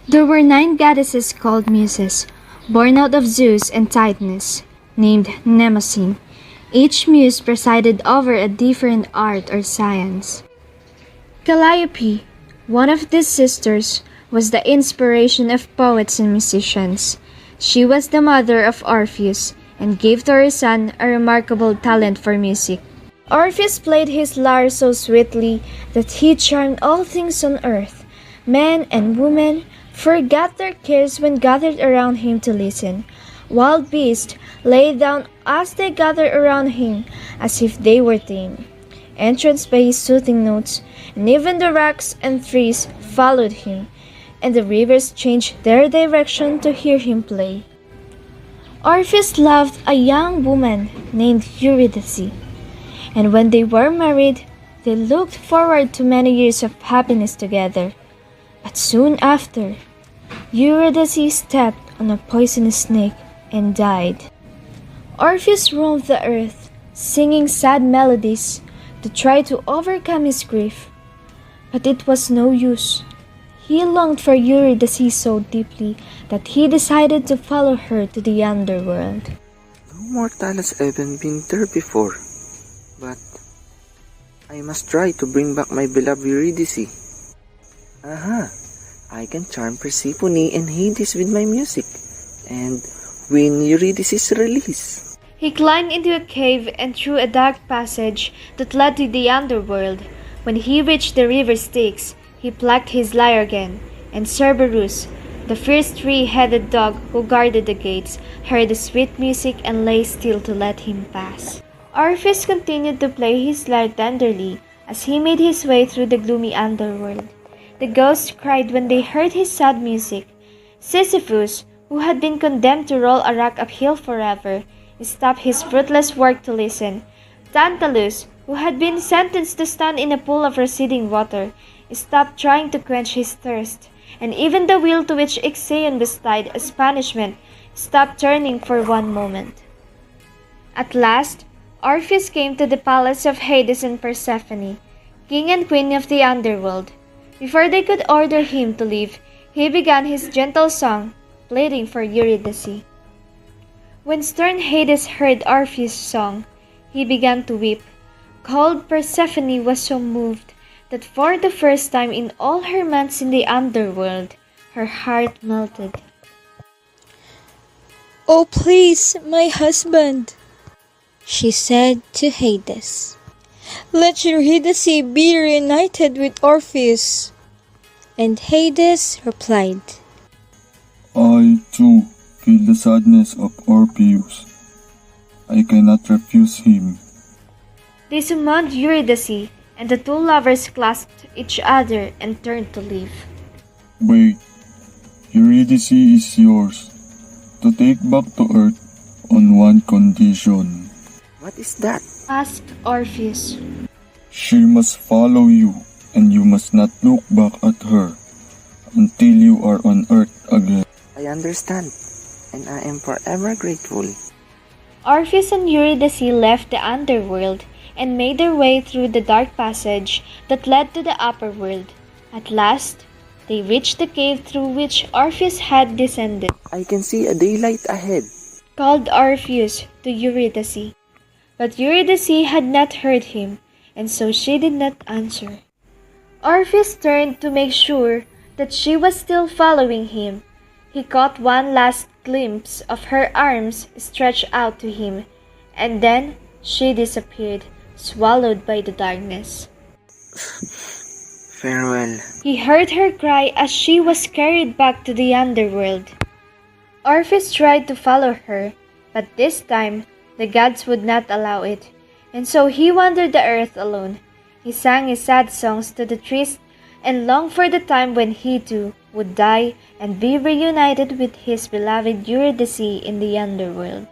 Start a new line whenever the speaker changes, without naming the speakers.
There were 9 goddesses called Muses, born out of Zeus and Titanus, named Mnemosyne. Each muse presided over a different art or science. Calliope, one of these sisters, was the inspiration of poets and musicians. She was the mother of Orpheus and gave to her son a remarkable talent for music. Orpheus played his lyre so sweetly that he charmed all things on earth. Men and women forgot their cares when gathered around him to listen. Wild beasts lay down as they gathered around him as if they were tame, entranced by his soothing notes, and even the rocks and trees followed him, and the rivers changed their direction to hear him play. Orpheus loved a young woman named Eurydice, and when they were married, they looked forward to many years of happiness together. But soon after, Eurydice stepped on a poisonous snake and died. Orpheus roamed the earth, singing sad melodies to try to overcome his grief. But it was no use. He longed for Eurydice so deeply that he decided to follow her to the underworld.
No mortal has ever been there before, but I must try to bring back my beloved Eurydice. Aha! I can charm Persephone and Hades with my music, and win Eurydice's release.
He climbed into a cave and through a dark passage that led to the underworld. When he reached the river Styx, he plucked his lyre again, and Cerberus, the fierce 3-headed dog who guarded the gates, heard the sweet music and lay still to let him pass. Orpheus continued to play his lyre tenderly as he made his way through the gloomy underworld. The ghosts cried when they heard his sad music. Sisyphus, who had been condemned to roll a rock uphill forever, stopped his fruitless work to listen. Tantalus, who had been sentenced to stand in a pool of receding water, stopped trying to quench his thirst, and even the wheel to which Ixion was tied as punishment stopped turning for one moment. At last, Orpheus came to the palace of Hades and Persephone, king and queen of the underworld. Before they could order him to leave, he began his gentle song, pleading for Eurydice. When stern Hades heard Orpheus' song, he began to weep. Cold Persephone was so moved that for the first time in all her months in the underworld, her heart melted.
"Oh, please, my husband," she said to Hades. "Let Eurydice be reunited with Orpheus." And Hades replied,
"I, too, feel the sadness of Orpheus. I cannot refuse him."
They summoned Eurydice, and the two lovers clasped each other and turned to leave.
"Wait, Eurydice is yours, to take back to earth on one condition."
What is that?
Asked Orpheus.
"She must follow you, and you must not look back at her until you are on earth again."
I understand, and I am forever grateful.
Orpheus and Eurydice left the underworld and made their way through the dark passage that led to the upper world. At last, they reached the cave through which Orpheus had descended.
I can see a daylight ahead,
Called Orpheus to Eurydice. But Eurydice had not heard him, and so she did not answer. Orpheus turned to make sure that she was still following him. He caught one last glimpse of her arms stretched out to him, and then she disappeared, swallowed by the darkness.
Farewell.
He heard her cry as she was carried back to the underworld. Orpheus tried to follow her, but this time the gods would not allow it, and so he wandered the earth alone. He sang his sad songs to the trees and longed for the time when he too would die and be reunited with his beloved Eurydice in the underworld.